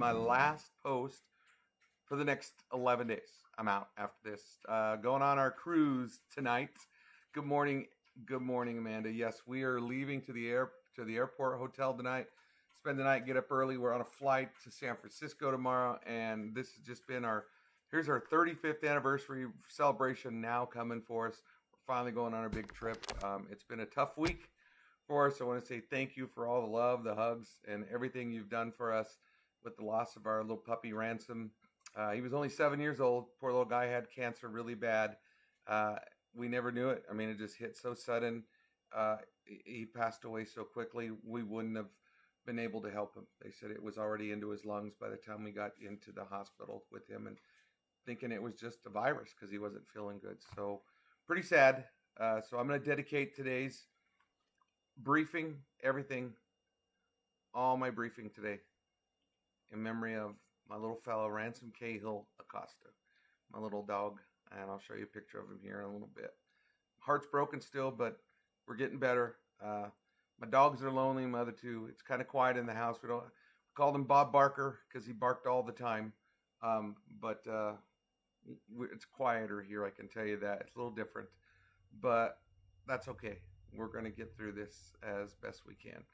my last post for the next 11 days. I'm out after this. Going on our cruise tonight. Good morning. Good morning, Amanda. Yes, we are leaving to the airport hotel tonight. Spend the night, get up early. We're on a flight to San Francisco tomorrow, and this has just been here's our 35th anniversary celebration now coming for us. We're finally going on a big trip. It's been a tough week for us. I want to say thank you for all the love, the hugs, and everything you've done for us with the loss of our little puppy Ransom. He was only 7 years old. Poor little guy had cancer really bad. We never knew it. I mean, it just hit so sudden. He passed away so quickly. We wouldn't have been able to help him. They said it was already into his lungs by the time we got into the hospital with him, and thinking it was just a virus because he wasn't feeling good. So pretty sad. So I'm going to dedicate today's briefing, everything, all my briefing today in memory of my little fellow Ransom Cahill Acosta, my little dog, and I'll show you a picture of him here in a little bit. Heart's broken still, but we're getting better. My dogs are lonely, my other two. It's kind of quiet in the house. We called him Bob Barker because he barked all the time, but it's quieter here, I can tell you that. It's a little different, but that's okay. We're going to get through this as best we can.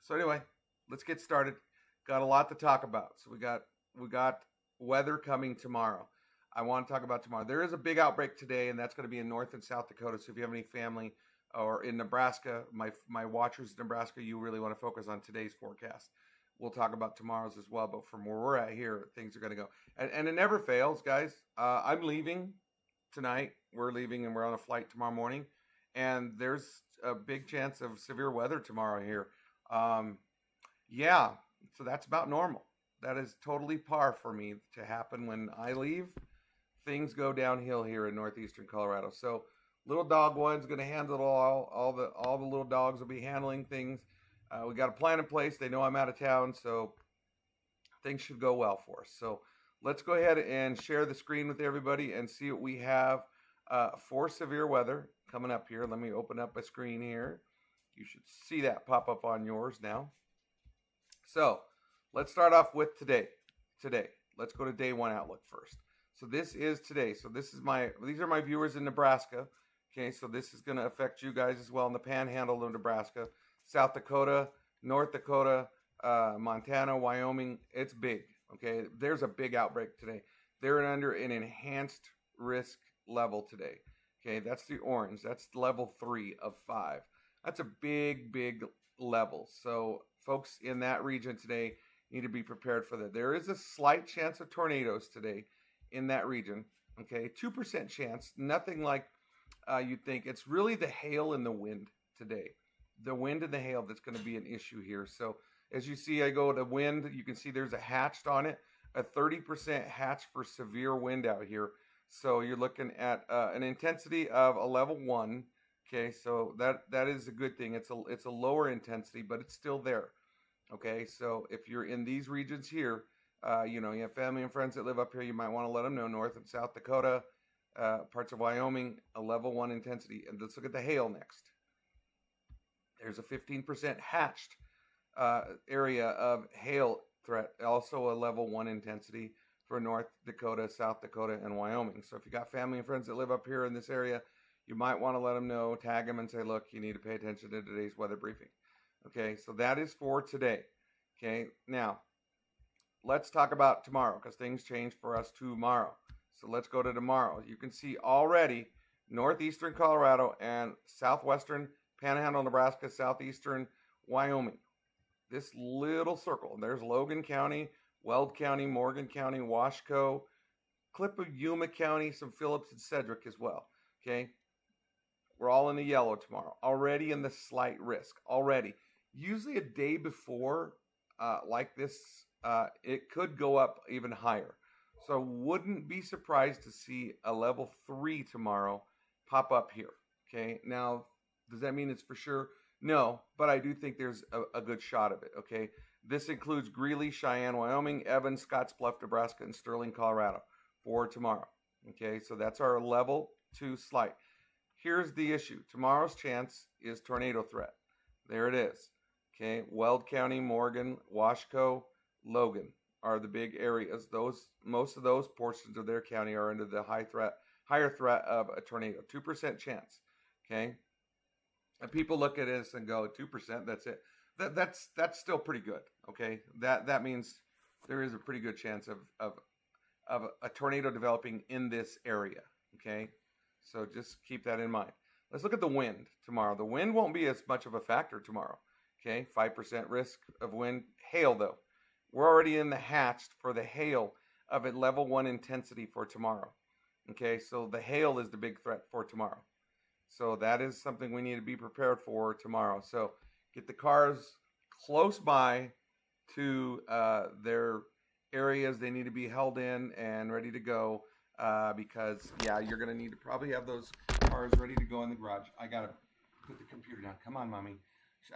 So anyway, let's get started. Got a lot to talk about. So we got weather coming tomorrow. I want to talk about tomorrow. There is a big outbreak today, and that's going to be in North and South Dakota. So if you have any family or in Nebraska, my watchers in Nebraska, you really want to focus on today's forecast. We'll talk about tomorrow's as well, but from where we're at here, things are going to go. And it never fails, guys. I'm leaving tonight. We're leaving, and we're on a flight tomorrow morning. And there's a big chance of severe weather tomorrow here. Yeah, so that's about normal. That is totally par for me to happen when I leave. Things go downhill here in northeastern Colorado. So little dog one's going to handle it all the little dogs will be handling things. We got a plan in place. They know I'm out of town, so things should go well for us. So let's go ahead and share the screen with everybody and see what we have for severe weather coming up here. Let me open up a screen here. You should see that pop up on yours now. So let's start off with today. Let's go to day one outlook first. So this is today. So these are my viewers in Nebraska. Okay, so this is going to affect you guys as well in the panhandle of Nebraska, South Dakota, North Dakota, Montana, Wyoming. It's big. Okay, there's a big outbreak today. They're under an enhanced risk level today. Okay, that's the orange. That's level 3 of 5. That's a big level. So folks in that region today need to be prepared for that. There is a slight chance of tornadoes today in that region. Okay, 2% chance. Nothing like you'd think. It's really the hail and the wind today. The wind and the hail that's going to be an issue here. So as you see, I go to wind. You can see there's a hatched on it. A 30% hatch for severe wind out here. So you're looking at an intensity of a level 1. Okay, so that is a good thing. It's a lower intensity, but it's still there. Okay, so if you're in these regions here, you have family and friends that live up here, you might want to let them know. North and South Dakota, parts of Wyoming, a level 1 intensity. And let's look at the hail next. There's a 15% hatched area of hail threat, also a level 1 intensity for North Dakota, South Dakota, and Wyoming. So if you got family and friends that live up here in this area, you might want to let them know, tag them and say, look, you need to pay attention to today's weather briefing. Okay, so that is for today. Okay, now let's talk about tomorrow because things change for us tomorrow. So let's go to tomorrow. You can see already northeastern Colorado and southwestern Panhandle, Nebraska, southeastern Wyoming. This little circle, there's Logan County, Weld County, Morgan County, Wasco, clip of Yuma County, some Phillips and Cedric as well. Okay, we're all in the yellow tomorrow. Already in the slight risk. Already. Usually a day before like this, it could go up even higher. So wouldn't be surprised to see a level 3 tomorrow pop up here. Okay, now does that mean it's for sure? No, but I do think there's a good shot of it. Okay, this includes Greeley, Cheyenne, Wyoming, Evans, Scottsbluff, Nebraska, and Sterling, Colorado for tomorrow. Okay, so that's our level 2 slight. Here's the issue. Tomorrow's chance is tornado threat. There it is. Okay, Weld County, Morgan, Wasco, Logan are the big areas. Most of those portions of their county are under the higher threat of a tornado. 2% chance. Okay. And people look at this and go, 2%, that's it. That's still pretty good. Okay. That means there is a pretty good chance of a tornado developing in this area. Okay. So just keep that in mind. Let's look at the wind tomorrow. The wind won't be as much of a factor tomorrow. Okay. 5% risk of wind. Hail though. We're already in the hatched for the hail of a level 1 intensity for tomorrow. Okay. So the hail is the big threat for tomorrow. So that is something we need to be prepared for tomorrow. So get the cars close by to their areas they need to be held in and ready to go because, yeah, you're going to need to probably have those cars ready to go in the garage. I got to put the computer down. Come on, Mommy.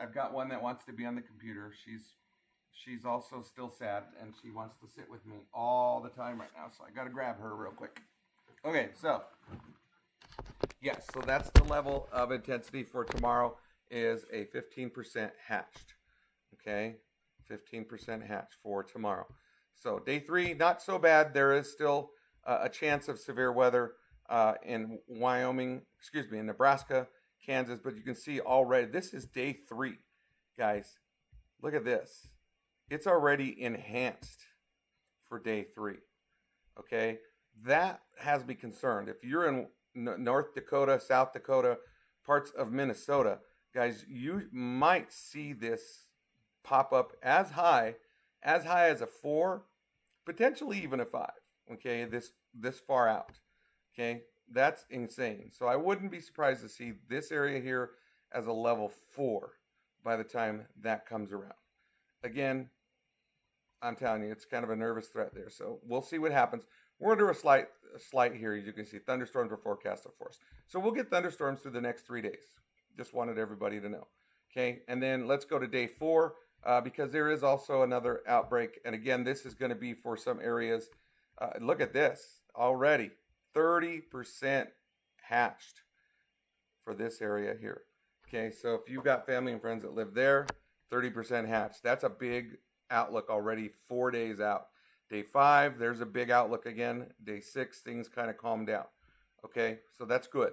I've got one that wants to be on the computer. She's also still sad, and she wants to sit with me all the time right now, so I got to grab her real quick. Okay, so... yes, so that's the level of intensity for tomorrow is a 15% hatched. Okay, 15% hatched for tomorrow. So day 3, not so bad. There is still a chance of severe weather in in Nebraska, Kansas. But you can see already, this is day 3, guys. Look at this. It's already enhanced for day 3. Okay, that has me concerned. If you're in North Dakota, South Dakota, parts of Minnesota, guys, you might see this pop up as high as a 4, potentially even a 5. Okay, this far out. Okay, that's insane. So I wouldn't be surprised to see this area here as a level 4 by the time that comes around. Again, I'm telling you, it's kind of a nervous threat there. So we'll see what happens. We're under a slight here, as you can see. Thunderstorms are forecasted for us. So we'll get thunderstorms through the next 3 days. Just wanted everybody to know. Okay, and then let's go to day 4 because there is also another outbreak. And again, this is going to be for some areas. Look at this already. 30% hatched for this area here. Okay, so if you've got family and friends that live there, 30% hatched. That's a big outlook already 4 days out. Day 5, there's a big outlook again. Day 6, things kind of calm down. Okay, so that's good.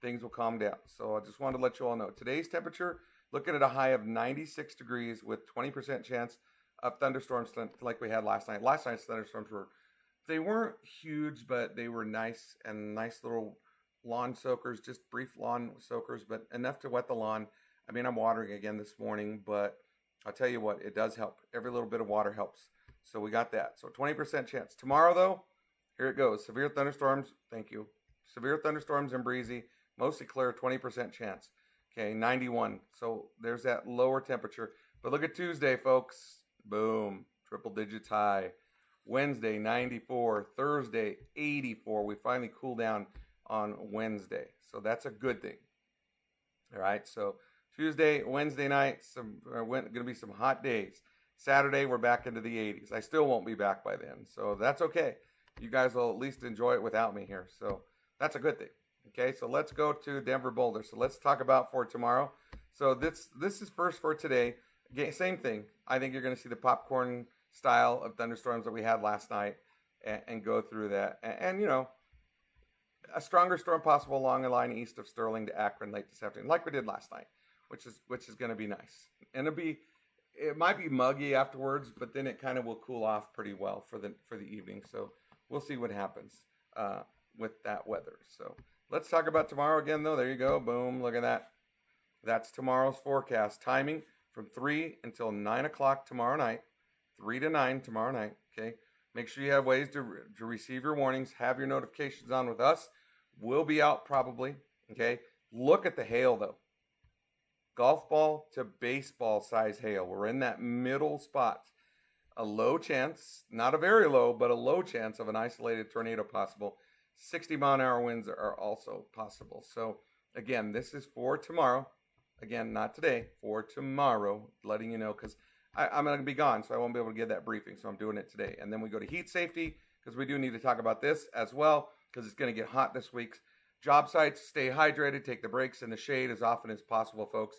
Things will calm down. So I just wanted to let you all know. Today's temperature, looking at a high of 96 degrees with 20% chance of thunderstorms like we had last night. Last night's thunderstorms they weren't huge, but they were nice and nice little lawn soakers, just brief lawn soakers, but enough to wet the lawn. I mean, I'm watering again this morning, but I'll tell you what, it does help. Every little bit of water helps. So we got that. So 20% chance. Tomorrow, though, here it goes. Severe thunderstorms. Thank you. Severe thunderstorms and breezy. Mostly clear, 20% chance. Okay, 91. So there's that lower temperature. But look at Tuesday, folks. Boom. Triple digits high. Wednesday, 94. Thursday, 84. We finally cool down on Wednesday. So that's a good thing. All right, so Tuesday, Wednesday night, going to be some hot days. Saturday, we're back into the 80s. I still won't be back by then, so that's okay. You guys will at least enjoy it without me here, so that's a good thing. Okay, so let's go to Denver Boulder. So let's talk about for tomorrow. So this is first for today. Again, same thing. I think you're going to see the popcorn style of thunderstorms that we had last night and go through that. And you know, a stronger storm possible along the line east of Sterling to Akron late this afternoon, like we did last night, which is going to be nice. And it might be muggy afterwards, but then it kind of will cool off pretty well for the evening. So we'll see what happens with that weather. So let's talk about tomorrow again, though. There you go. Boom. Look at that. That's tomorrow's forecast. Timing from 3 until 9 o'clock tomorrow night. 3 to 9 tomorrow night. Okay. Make sure you have ways to receive your warnings. Have your notifications on with us. We'll be out probably. Okay. Look at the hail, though. Golf ball to baseball size hail. We're in that middle spot. A low chance, not a very low, but a low chance of an isolated tornado possible. 60-mile-an-hour winds are also possible. So, again, this is for tomorrow. Again, not today, for tomorrow, letting you know, because I'm going to be gone, so I won't be able to give that briefing, so I'm doing it today. And then we go to heat safety, because we do need to talk about this as well, because it's going to get hot this week. Job sites, stay hydrated, take the breaks in the shade as often as possible, folks.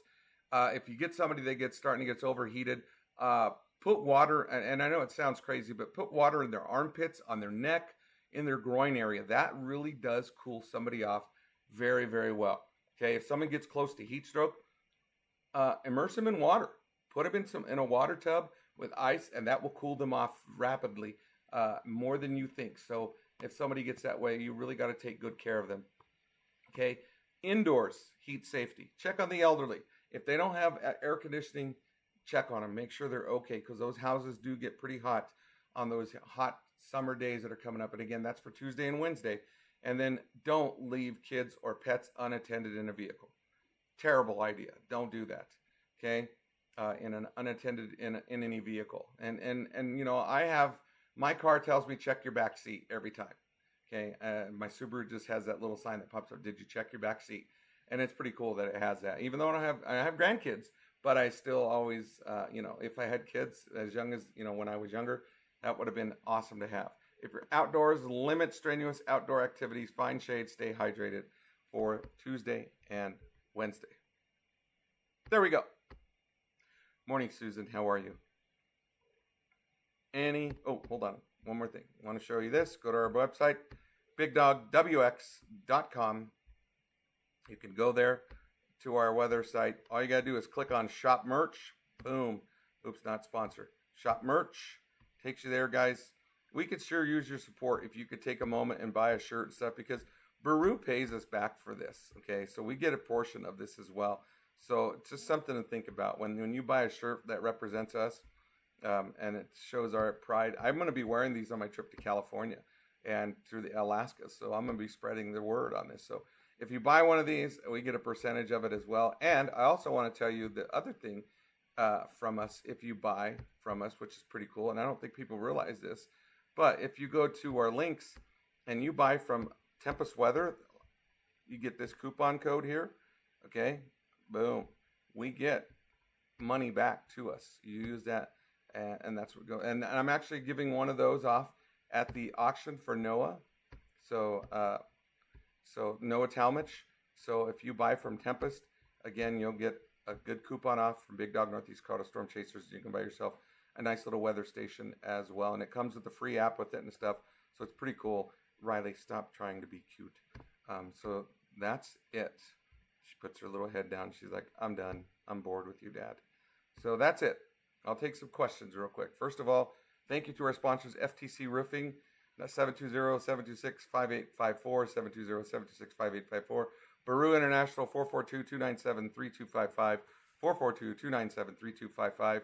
If you get somebody that starting to get overheated, put water, and I know it sounds crazy, but put water in their armpits, on their neck, in their groin area. That really does cool somebody off very, very well. Okay, if someone gets close to heat stroke, immerse them in water. Put them in a water tub with ice, and that will cool them off rapidly, more than you think. So if somebody gets that way, you really got to take good care of them. Okay, indoors heat safety. Check on the elderly. If they don't have air conditioning, check on them. Make sure they're okay, because those houses do get pretty hot on those hot summer days that are coming up. And again, that's for Tuesday and Wednesday. And then don't leave kids or pets unattended in a vehicle. Terrible idea. Don't do that. Okay, in an unattended in any vehicle. And you know, I have, my car tells me check your back seat every time. Okay, my Subaru just has that little sign that pops up. Did you check your back seat? And it's pretty cool that it has that. Even though I have grandkids, but I still always, you know, if I had kids as young as, you know, when I was younger, that would have been awesome to have. If you're outdoors, limit strenuous outdoor activities. Find shade. Stay hydrated for Tuesday and Wednesday. There we go. Morning, Susan. How are you? Oh, hold on. One more thing. I want to show you this. Go to our website, bigdogwx.com. You can go there to our weather site. All you got to do is click on Shop Merch. Boom. Oops, not sponsor. Shop Merch. Takes you there, guys. We could sure use your support if you could take a moment and buy a shirt and stuff, because Baru pays us back for this. Okay, so we get a portion of this as well. So it's just something to think about. When you buy a shirt that represents us, and it shows our pride. I'm going to be wearing these on my trip to California and through the Alaska. So I'm going to be spreading the word on this. So if you buy one of these, we get a percentage of it as well. And I also want to tell you the other thing from us, if you buy from us, which is pretty cool. And I don't think people realize this, but if you go to our links and you buy from Tempest Weather, you get this coupon code here. Okay, boom. We get money back to us. You use that. And that's what go. And I'm actually giving one of those off at the auction for Noah. So Noah Talmadge. So if you buy from Tempest, again, you'll get a good coupon off from Big Dog Northeast Colorado Storm Chasers. You can buy yourself a nice little weather station as well, and it comes with a free app with it and stuff. So it's pretty cool. Riley, stop trying to be cute. So that's it. She puts her little head down. She's like, I'm done. I'm bored with you, Dad. So that's it. I'll take some questions real quick. First of all, thank you to our sponsors, FTC Roofing, 720-726-5854, 720-726-5854. Baru International, 442-297-3255, 442-297-3255.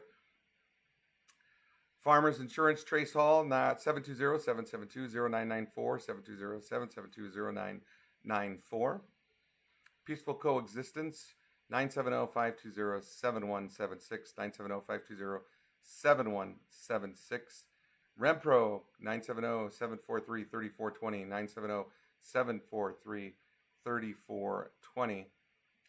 Farmers Insurance, Trace Hall, 720-772-0994, 720-772-0994. Peaceful Coexistence, 970-520-7176, 970-520-7176. Rempro, 970-743-3420, 970-743-3420.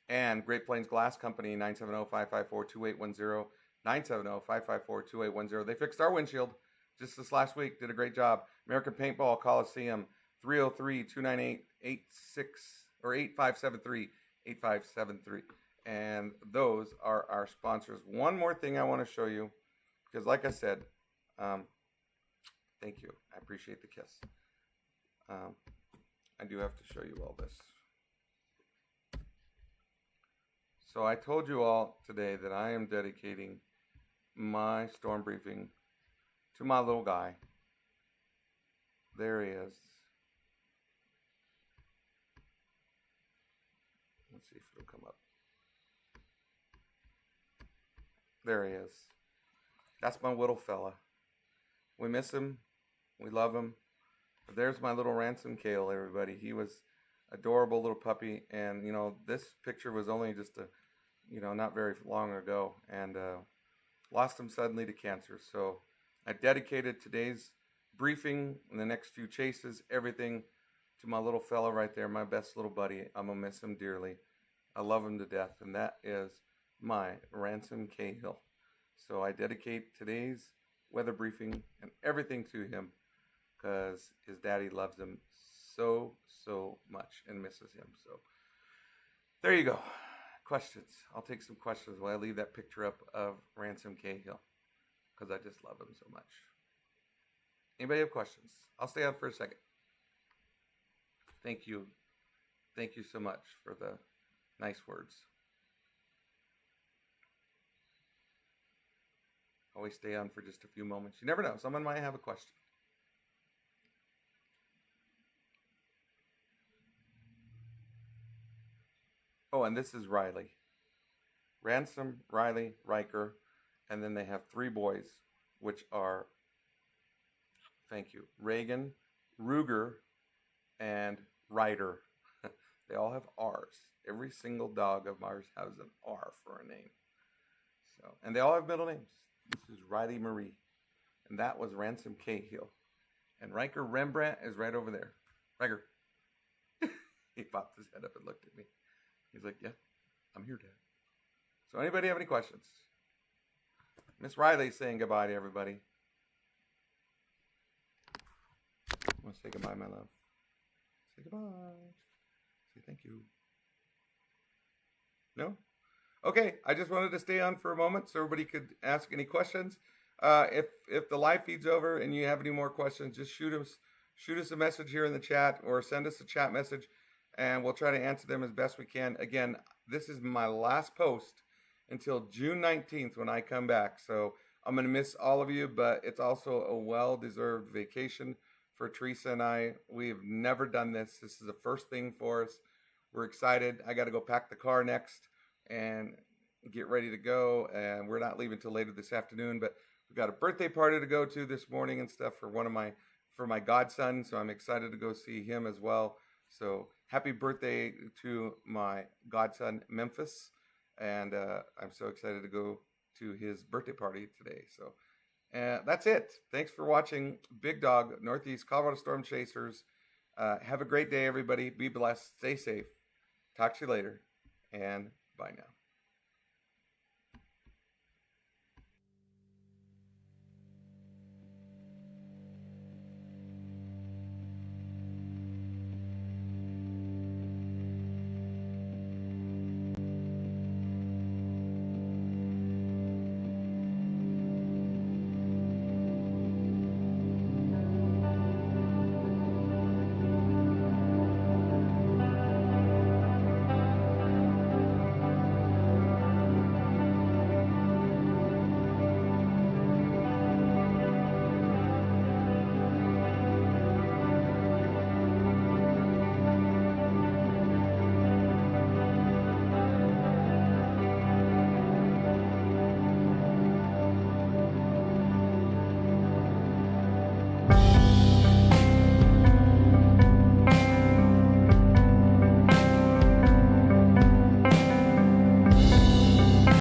And Great Plains Glass Company, 970-554-2810, 970-554-2810. They fixed our windshield just this last week. Did a great job. American Paintball Coliseum, 303-298-86 or 8573, 8573. And those are our sponsors. One more thing I want to show you, because like I said, thank you. I appreciate the kiss. I do have to show you all this. So I told you all today that I am dedicating my storm briefing to my little guy. There he is. Let's see if it'll come up. There he is. That's my little fella. We miss him. We love him. But there's my little Ransom Kale, everybody. He was adorable little puppy. And, you know, this picture was only just not very long ago. And lost him suddenly to cancer. So I dedicated today's briefing and the next few chases, everything to my little fella right there, my best little buddy. I'm going to miss him dearly. I love him to death. And that is my Ransom Cahill. So I dedicate today's weather briefing and everything to him because his daddy loves him so much and misses him. So there you go. Questions. I'll take some questions while I leave that picture up of Ransom Cahill. because I just love him so much. Anybody have questions? I'll stay on for a second. Thank you. Thank you so much for the nice words. Always stay on for just a few moments. You never know. Someone might have a question. Oh, and this is Riley. Ransom, Riley, Riker, and then they have 3 boys, which are, thank you, Reagan, Ruger, and Ryder. They all have R's. Every single dog of Mars has an R for a name. So, and they all have middle names. This is Riley Marie, and that was Ransom Cahill. And Riker Rembrandt is right over there. Riker. He popped his head up and looked at me. He's like, yeah, I'm here, Dad. So anybody have any questions? Miss Riley's saying goodbye to everybody. I want to say goodbye, my love. Say goodbye. Say thank you. No? Okay, I just wanted to stay on for a moment so everybody could ask any questions. If the live feed's over and you have any more questions, just shoot us a message here in the chat or send us a chat message, and we'll try to answer them as best we can. Again, this is my last post until June 19th when I come back. So I'm going to miss all of you, but it's also a well-deserved vacation for Teresa and I. We've never done this. This is the first thing for us. We're excited. I got to go pack the car next and get ready to go. And we're not leaving till later this afternoon, but we've got a birthday party to go to this morning and stuff for my godson. So I'm excited to go see him as well. So happy birthday to my godson, Memphis. And I'm so excited to go to his birthday party today. So that's it. Thanks for watching Big Dog, Northeast Colorado Storm Chasers. Have a great day, everybody. Be blessed. Stay safe. Talk to you later. And bye now.